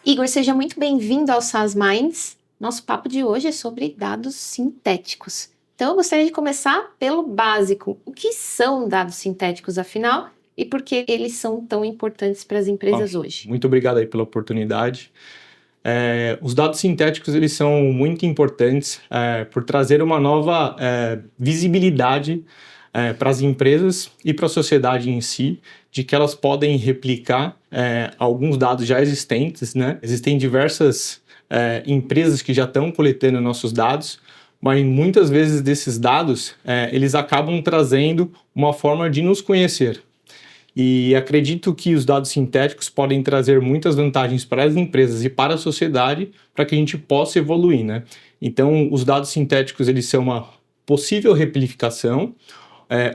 Igor, seja muito bem-vindo ao SaaS Minds. Nosso papo de hoje é sobre dados sintéticos. Então, eu gostaria de começar pelo básico. O que são dados sintéticos, afinal, e por que eles são tão importantes para as empresas hoje? Muito obrigado aí pela oportunidade. Os dados sintéticos eles são muito importantes por trazer uma nova visibilidade para as empresas e para a sociedade em si, de que elas podem replicar alguns dados já existentes, né? Existem diversas empresas que já estão coletando nossos dados, mas muitas vezes desses dados eles acabam trazendo uma forma de nos conhecer. E acredito que os dados sintéticos podem trazer muitas vantagens para as empresas e para a sociedade para que a gente possa evoluir, né? Então, os dados sintéticos eles são uma possível replicação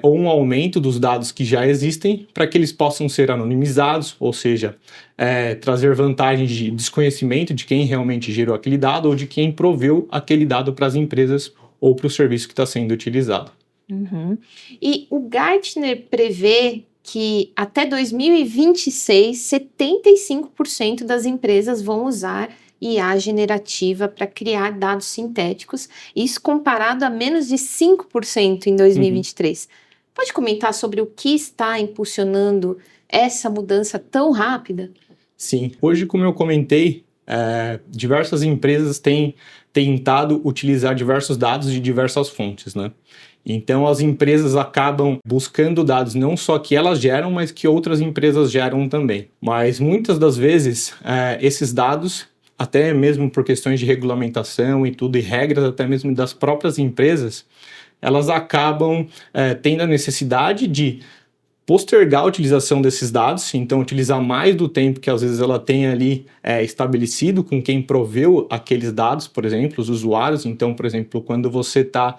ou um aumento dos dados que já existem para que eles possam ser anonimizados, ou seja, trazer vantagens de desconhecimento de quem realmente gerou aquele dado ou de quem proveu aquele dado para as empresas ou para o serviço que está sendo utilizado. Uhum. E o Gartner prevê que até 2026, 75% das empresas vão usar IA generativa para criar dados sintéticos, isso comparado a menos de 5% em 2023. Pode comentar sobre o que está impulsionando essa mudança tão rápida? Sim, hoje, como eu comentei, diversas empresas têm tentado utilizar diversos dados de diversas fontes, né? Então, as empresas acabam buscando dados não só que elas geram, mas que outras empresas geram também. Mas muitas das vezes, esses dados, até mesmo por questões de regulamentação e tudo, e regras até mesmo das próprias empresas, elas acabam tendo a necessidade de postergar a utilização desses dados, então utilizar mais do tempo que às vezes ela tem ali estabelecido com quem proveu aqueles dados, por exemplo, os usuários. Então, por exemplo, quando você está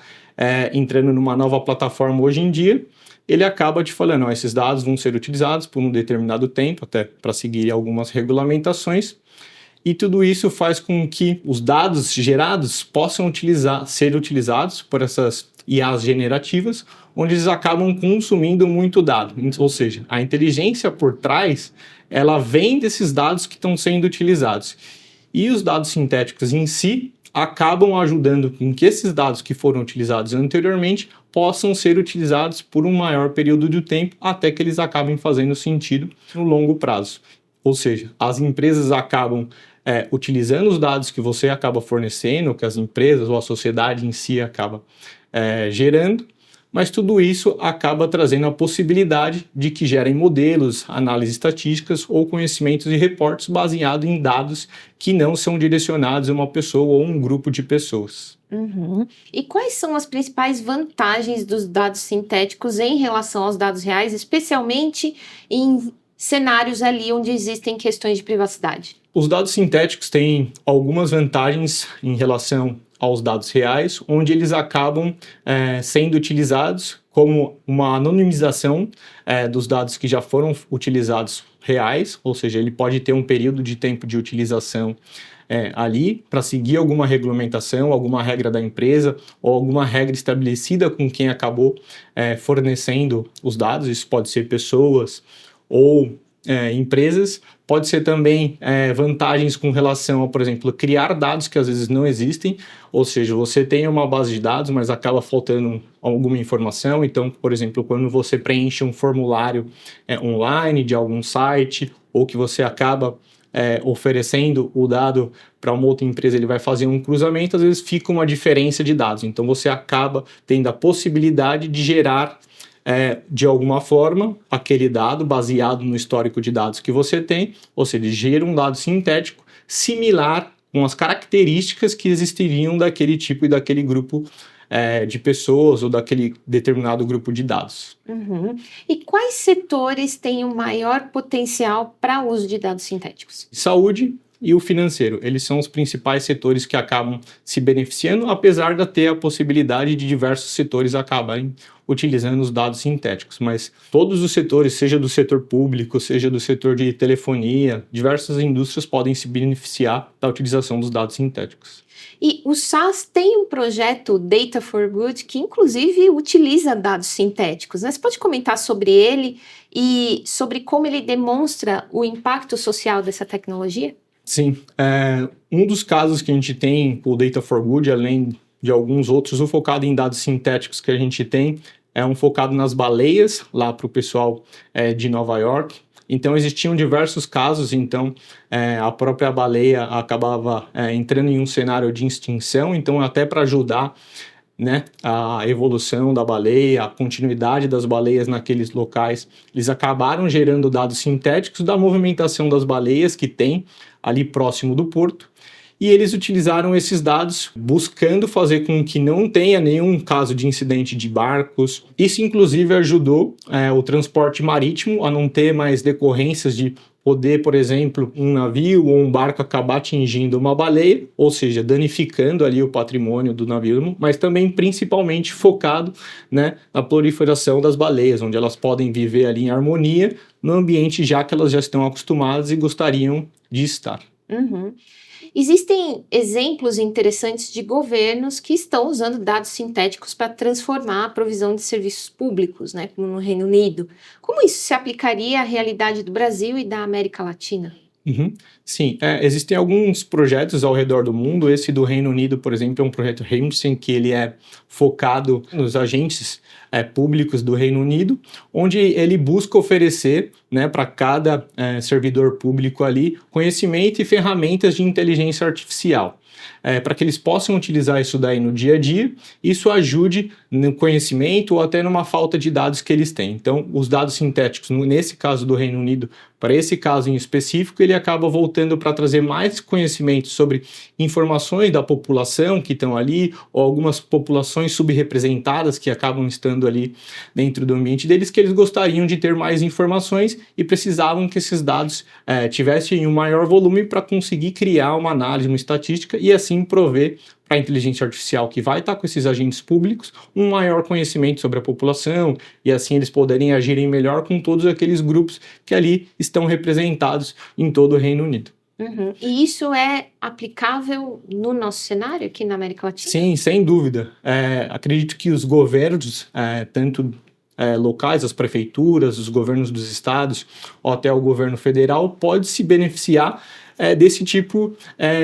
entrando numa nova plataforma hoje em dia, ele acaba te falando, esses dados vão ser utilizados por um determinado tempo, até para seguir algumas regulamentações, e tudo isso faz com que os dados gerados possam ser utilizados por essas IAs generativas, onde eles acabam consumindo muito dado. Ou seja, a inteligência por trás, ela vem desses dados que estão sendo utilizados. E os dados sintéticos em si acabam ajudando com que esses dados que foram utilizados anteriormente possam ser utilizados por um maior período de tempo, até que eles acabem fazendo sentido no longo prazo. Ou seja, as empresas acabam utilizando os dados que você acaba fornecendo, que as empresas ou a sociedade em si acaba gerando, mas tudo isso acaba trazendo a possibilidade de que gerem modelos, análises estatísticas ou conhecimentos e reportes baseados em dados que não são direcionados a uma pessoa ou um grupo de pessoas. Uhum. E quais são as principais vantagens dos dados sintéticos em relação aos dados reais, especialmente em cenários ali onde existem questões de privacidade? Os dados sintéticos têm algumas vantagens em relação aos dados reais, onde eles acabam sendo utilizados como uma anonimização dos dados que já foram utilizados reais, ou seja, ele pode ter um período de tempo de utilização ali para seguir alguma regulamentação, alguma regra da empresa ou alguma regra estabelecida com quem acabou fornecendo os dados. Isso pode ser pessoas ou empresas, pode ser também vantagens com relação a, por exemplo, criar dados que às vezes não existem, ou seja, você tem uma base de dados, mas acaba faltando alguma informação. Então, por exemplo, quando você preenche um formulário online de algum site, ou que você acaba oferecendo o dado para uma outra empresa, ele vai fazer um cruzamento, às vezes fica uma diferença de dados. Então, você acaba tendo a possibilidade de gerar de alguma forma, aquele dado baseado no histórico de dados que você tem, ou seja, gera um dado sintético similar com as características que existiriam daquele tipo e daquele grupo de pessoas ou daquele determinado grupo de dados. Uhum. E quais setores têm o maior potencial para o uso de dados sintéticos? Saúde, e o financeiro. Eles são os principais setores que acabam se beneficiando, apesar de ter a possibilidade de diversos setores acabarem utilizando os dados sintéticos. Mas todos os setores, seja do setor público, seja do setor de telefonia, diversas indústrias podem se beneficiar da utilização dos dados sintéticos. E o SAS tem um projeto Data for Good que, inclusive, utiliza dados sintéticos, né? Você pode comentar sobre ele e sobre como ele demonstra o impacto social dessa tecnologia? Sim. Um dos casos que a gente tem com o Data for Good, além de alguns outros, o focado em dados sintéticos que a gente tem é um focado nas baleias, lá para o pessoal de Nova York. Então, existiam diversos casos, então a própria baleia acabava entrando em um cenário de extinção, então até para ajudar, né, a evolução da baleia, a continuidade das baleias naqueles locais, eles acabaram gerando dados sintéticos da movimentação das baleias que tem ali próximo do porto, e eles utilizaram esses dados buscando fazer com que não tenha nenhum caso de incidente de barcos. Isso, inclusive, ajudou o transporte marítimo a não ter mais decorrências de poder, por exemplo, um navio ou um barco acabar atingindo uma baleia, ou seja, danificando ali o patrimônio do navio, mas também principalmente focado, né, na proliferação das baleias, onde elas podem viver ali em harmonia no ambiente já que elas já estão acostumadas e gostariam de estar. Uhum. Existem exemplos interessantes de governos que estão usando dados sintéticos para transformar a provisão de serviços públicos, né, como no Reino Unido. Como isso se aplicaria à realidade do Brasil e da América Latina? Uhum. Sim, existem alguns projetos ao redor do mundo. Esse do Reino Unido, por exemplo, é um projeto Hamilton, que ele é focado nos agentes públicos do Reino Unido, onde ele busca oferecer, né, para cada servidor público ali conhecimento e ferramentas de inteligência artificial. Para que eles possam utilizar isso daí no dia a dia, isso ajude no conhecimento ou até numa falta de dados que eles têm. Então, os dados sintéticos, nesse caso do Reino Unido, para esse caso em específico, ele acaba voltando para trazer mais conhecimento sobre informações da população que estão ali, ou algumas populações subrepresentadas que acabam estando ali dentro do ambiente deles, que eles gostariam de ter mais informações e precisavam que esses dados tivessem um maior volume para conseguir criar uma análise, uma estatística e assim prover para a inteligência artificial que vai estar com esses agentes públicos um maior conhecimento sobre a população e assim eles poderem agirem melhor com todos aqueles grupos que ali estão representados em todo o Reino Unido. Uhum. E isso é aplicável no nosso cenário aqui na América Latina? Sim, sem dúvida. Acredito que os governos, tanto locais, as prefeituras, os governos dos estados ou até o governo federal, pode se beneficiar desse tipo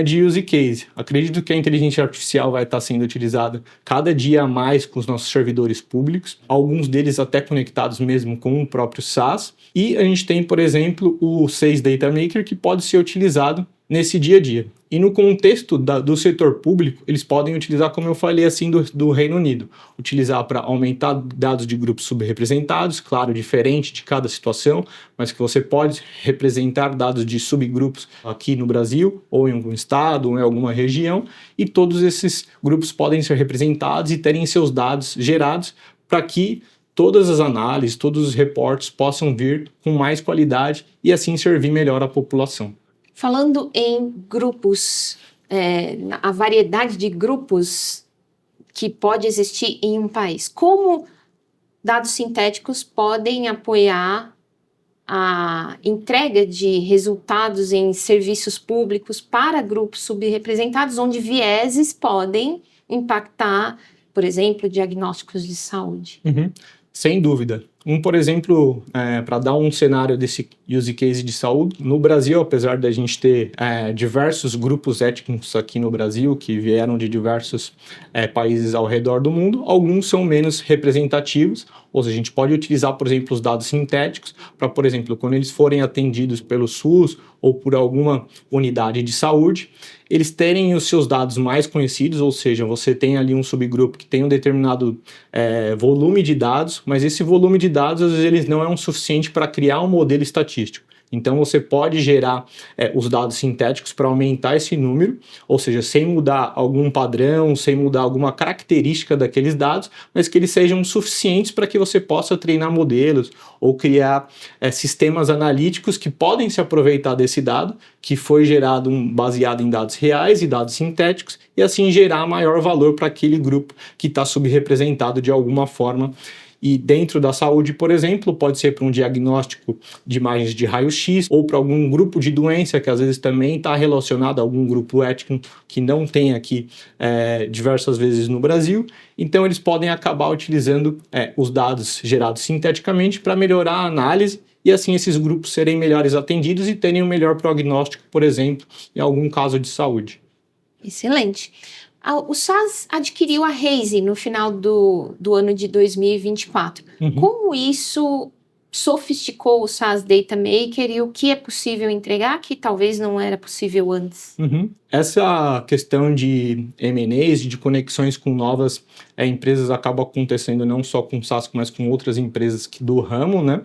de use case. Acredito que a inteligência artificial vai estar sendo utilizada cada dia mais com os nossos servidores públicos, alguns deles até conectados mesmo com o próprio SaaS, e a gente tem, por exemplo, o SaaS Data Maker, que pode ser utilizado nesse dia a dia. E no contexto do setor público, eles podem utilizar, como eu falei, assim, do Reino Unido. Utilizar para aumentar dados de grupos subrepresentados, claro, diferente de cada situação, mas que você pode representar dados de subgrupos aqui no Brasil, ou em algum estado, ou em alguma região, e todos esses grupos podem ser representados e terem seus dados gerados para que todas as análises, todos os reportes possam vir com mais qualidade e assim servir melhor a população. Falando em grupos, a variedade de grupos que pode existir em um país, como dados sintéticos podem apoiar a entrega de resultados em serviços públicos para grupos subrepresentados, onde vieses podem impactar, por exemplo, diagnósticos de saúde? Uhum. Sem dúvida. Por exemplo, para dar um cenário desse use case de saúde, no Brasil, apesar da gente ter diversos grupos étnicos aqui no Brasil, que vieram de diversos países ao redor do mundo, alguns são menos representativos, ou seja, a gente pode utilizar, por exemplo, os dados sintéticos para, por exemplo, quando eles forem atendidos pelo SUS ou por alguma unidade de saúde, eles terem os seus dados mais conhecidos, ou seja, você tem ali um subgrupo que tem um determinado volume de dados, mas esse volume de dados, às vezes, eles não é o suficiente para criar um modelo estatístico. Então você pode gerar os dados sintéticos para aumentar esse número, ou seja, sem mudar algum padrão, sem mudar alguma característica daqueles dados, mas que eles sejam suficientes para que você possa treinar modelos ou criar sistemas analíticos que podem se aproveitar desse dado, que foi gerado baseado em dados reais e dados sintéticos, e assim gerar maior valor para aquele grupo que está subrepresentado de alguma forma. E dentro da saúde, por exemplo, pode ser para um diagnóstico de imagens de raio-x ou para algum grupo de doença que às vezes também está relacionado a algum grupo étnico que não tem aqui diversas vezes no Brasil. Então eles podem acabar utilizando os dados gerados sinteticamente para melhorar a análise e assim esses grupos serem melhores atendidos e terem um melhor prognóstico, por exemplo, em algum caso de saúde. Excelente. O SAS adquiriu a Raise no final do ano de 2024. Como isso sofisticou o SAS Data Maker e o que é possível entregar que talvez não era possível antes? Essa questão de M&As, de conexões com novas empresas acaba acontecendo não só com o SAS, mas com outras empresas do ramo, né?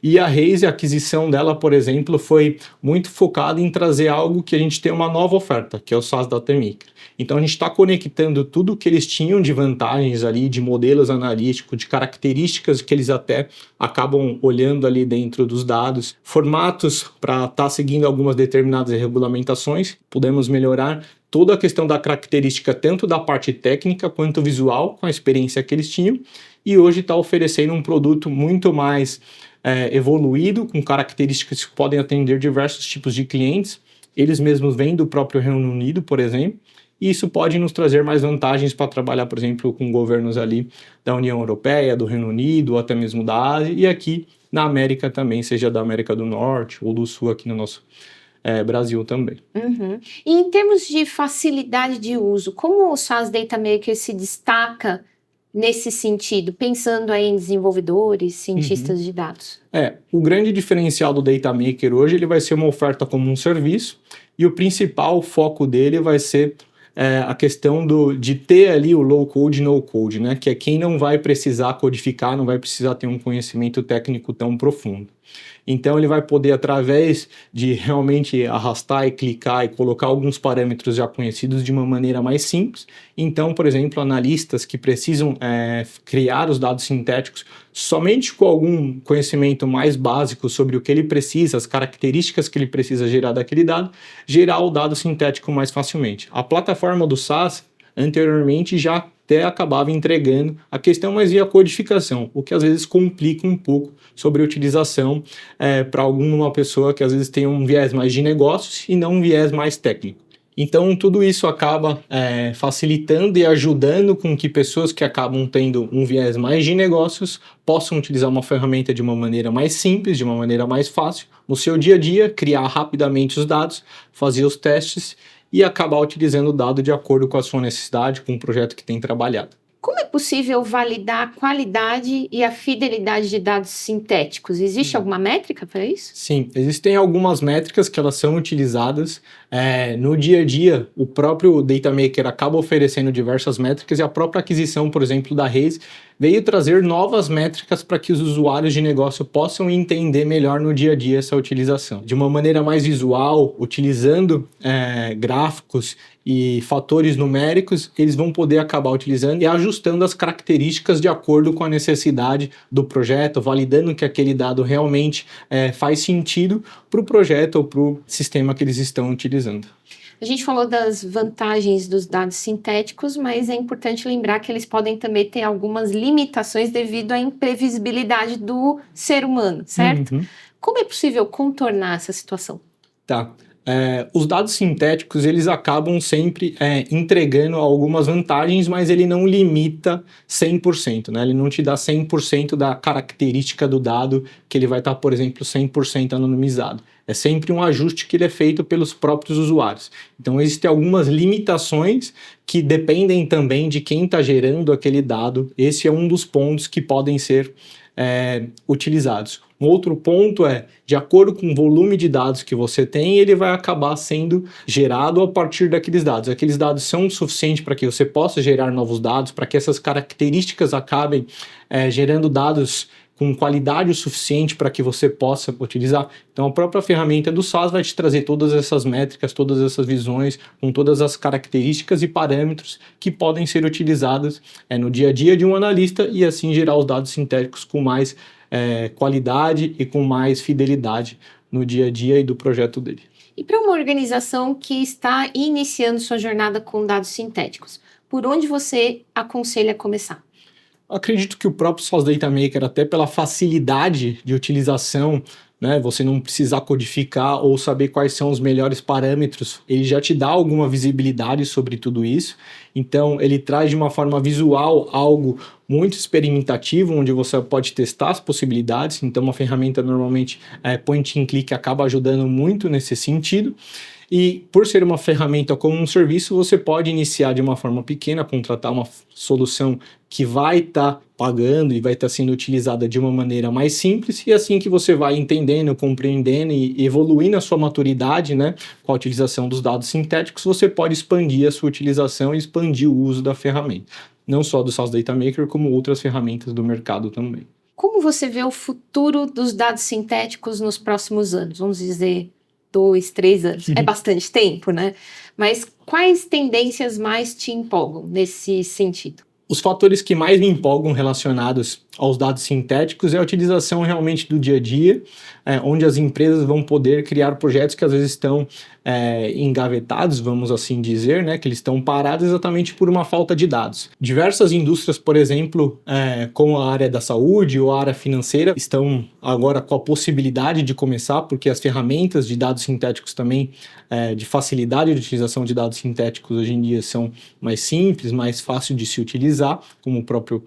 E a Raise, a aquisição dela, por exemplo, foi muito focada em trazer algo que a gente tem uma nova oferta, que é o SAS Data Maker. Então a gente está conectando tudo que eles tinham de vantagens ali, de modelos analíticos, de características que eles até acabam olhando ali dentro dos dados, formatos para estar seguindo algumas determinadas regulamentações, podemos melhorar toda a questão da característica tanto da parte técnica quanto visual, com a experiência que eles tinham, e hoje está oferecendo um produto muito mais evoluído, com características que podem atender diversos tipos de clientes. Eles mesmos vêm do próprio Reino Unido, por exemplo, e isso pode nos trazer mais vantagens para trabalhar, por exemplo, com governos ali da União Europeia, do Reino Unido, ou até mesmo da Ásia, e aqui na América também, seja da América do Norte ou do Sul, aqui no nosso Brasil também. E em termos de facilidade de uso, como o SAS Data Maker se destaca nesse sentido, pensando aí em desenvolvedores, cientistas de dados? O grande diferencial do Data Maker hoje, ele vai ser uma oferta como um serviço, e o principal foco dele vai ser a questão de ter ali o low code e no code, né? Que é quem não vai precisar codificar, não vai precisar ter um conhecimento técnico tão profundo. Então ele vai poder, através de realmente arrastar e clicar e colocar alguns parâmetros já conhecidos de uma maneira mais simples. Então, por exemplo, analistas que precisam criar os dados sintéticos somente com algum conhecimento mais básico sobre o que ele precisa, as características que ele precisa gerar daquele dado, gerar o dado sintético mais facilmente. A plataforma do SAS, anteriormente, já até acabava entregando a questão, mas e a codificação, o que às vezes complica um pouco sobre a utilização para alguma pessoa que às vezes tem um viés mais de negócios e não um viés mais técnico. Então tudo isso acaba facilitando e ajudando com que pessoas que acabam tendo um viés mais de negócios possam utilizar uma ferramenta de uma maneira mais simples, de uma maneira mais fácil, no seu dia a dia, criar rapidamente os dados, fazer os testes e acabar utilizando o dado de acordo com a sua necessidade, com o projeto que tem trabalhado. Como é possível validar a qualidade e a fidelidade de dados sintéticos? Existe alguma métrica para isso? Sim, existem algumas métricas que elas são utilizadas no dia a dia. O próprio Data Maker acaba oferecendo diversas métricas e a própria aquisição, por exemplo, da Raise veio trazer novas métricas para que os usuários de negócio possam entender melhor no dia a dia essa utilização. De uma maneira mais visual, utilizando gráficos e fatores numéricos, eles vão poder acabar utilizando e ajustando as características de acordo com a necessidade do projeto, validando que aquele dado realmente faz sentido para o projeto ou para o sistema que eles estão utilizando. A gente falou das vantagens dos dados sintéticos, mas é importante lembrar que eles podem também ter algumas limitações devido à imprevisibilidade do ser humano, certo? Como é possível contornar essa situação? Tá. Os dados sintéticos, eles acabam sempre entregando algumas vantagens, mas ele não limita 100%, né? Ele não te dá 100% da característica do dado, que ele vai estar, por exemplo, 100% anonimizado. É sempre um ajuste que ele é feito pelos próprios usuários. Então, existem algumas limitações que dependem também de quem está gerando aquele dado. Esse é um dos pontos que podem ser utilizados. Um outro ponto de acordo com o volume de dados que você tem, ele vai acabar sendo gerado a partir daqueles dados. Aqueles dados são suficientes para que você possa gerar novos dados, para que essas características acabem gerando dados com qualidade o suficiente para que você possa utilizar. Então a própria ferramenta do SaaS vai te trazer todas essas métricas, todas essas visões, com todas as características e parâmetros que podem ser utilizadas no dia a dia de um analista e assim gerar os dados sintéticos com mais qualidade e com mais fidelidade no dia a dia e do projeto dele. E para uma organização que está iniciando sua jornada com dados sintéticos, por onde você aconselha começar? Acredito que o próprio SaaS Data Maker, até pela facilidade de utilização, né, você não precisar codificar ou saber quais são os melhores parâmetros, ele já te dá alguma visibilidade sobre tudo isso. Então, ele traz de uma forma visual algo muito experimentativo, onde você pode testar as possibilidades. Então, uma ferramenta normalmente point and click acaba ajudando muito nesse sentido. E por ser uma ferramenta como um serviço, você pode iniciar de uma forma pequena, contratar uma solução que vai estar pagando e vai estar sendo utilizada de uma maneira mais simples, e assim que você vai entendendo, compreendendo e evoluindo a sua maturidade, né, com a utilização dos dados sintéticos, você pode expandir a sua utilização e expandir o uso da ferramenta. Não só do SaaS Data Maker, como outras ferramentas do mercado também. Como você vê o futuro dos dados sintéticos nos próximos anos? Vamos dizer 2, 3 anos. É bastante tempo, né? Mas quais tendências mais te empolgam nesse sentido? Os fatores que mais me empolgam relacionados aos dados sintéticos é a utilização realmente do dia a dia, onde as empresas vão poder criar projetos que às vezes estão engavetados, vamos assim dizer, né, que eles estão parados exatamente por uma falta de dados. Diversas indústrias, por exemplo, como a área da saúde ou a área financeira, estão agora com a possibilidade de começar, porque as ferramentas de dados sintéticos também, de facilidade de utilização de dados sintéticos hoje em dia são mais simples, mais fácil de se utilizar, como o próprio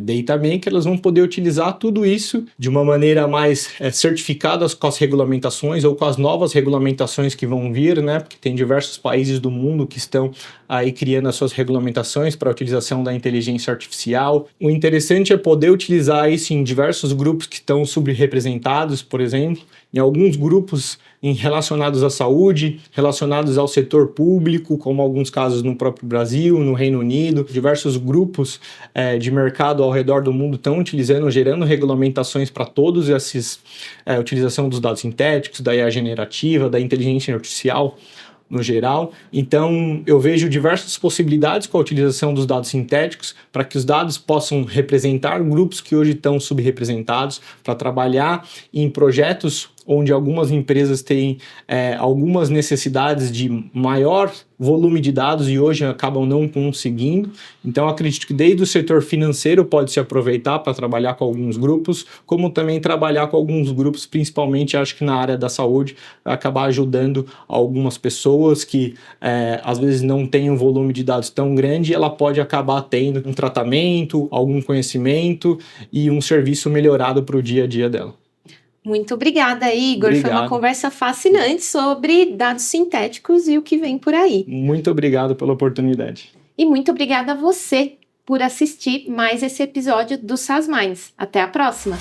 Data Maker. Elas vão poder utilizar tudo isso de uma maneira mais certificada com as regulamentações ou com as novas regulamentações que vão vir, né? Porque tem diversos países do mundo que estão aí criando as suas regulamentações para a utilização da inteligência artificial. O interessante é poder utilizar isso em diversos grupos que estão subrepresentados, por exemplo, em alguns grupos relacionados à saúde, relacionados ao setor público, como alguns casos no próprio Brasil, no Reino Unido. Diversos grupos de mercado ao redor do mundo estão utilizando, gerando regulamentações para todos esses, utilização dos dados sintéticos, da IA generativa, da inteligência artificial no geral. Então, eu vejo diversas possibilidades com a utilização dos dados sintéticos para que os dados possam representar grupos que hoje estão subrepresentados, para trabalhar em projetos onde algumas empresas têm algumas necessidades de maior volume de dados e hoje acabam não conseguindo. Então, acredito que desde o setor financeiro pode se aproveitar para trabalhar com alguns grupos, como também trabalhar com alguns grupos, principalmente acho que na área da saúde, vai acabar ajudando algumas pessoas que às vezes não têm um volume de dados tão grande, ela pode acabar tendo um tratamento, algum conhecimento e um serviço melhorado para o dia a dia dela. Muito obrigada, Igor. Obrigado. Foi uma conversa fascinante sobre dados sintéticos e o que vem por aí. Muito obrigado pela oportunidade. E muito obrigada a você por assistir mais esse episódio do SaaS Minds. Até a próxima!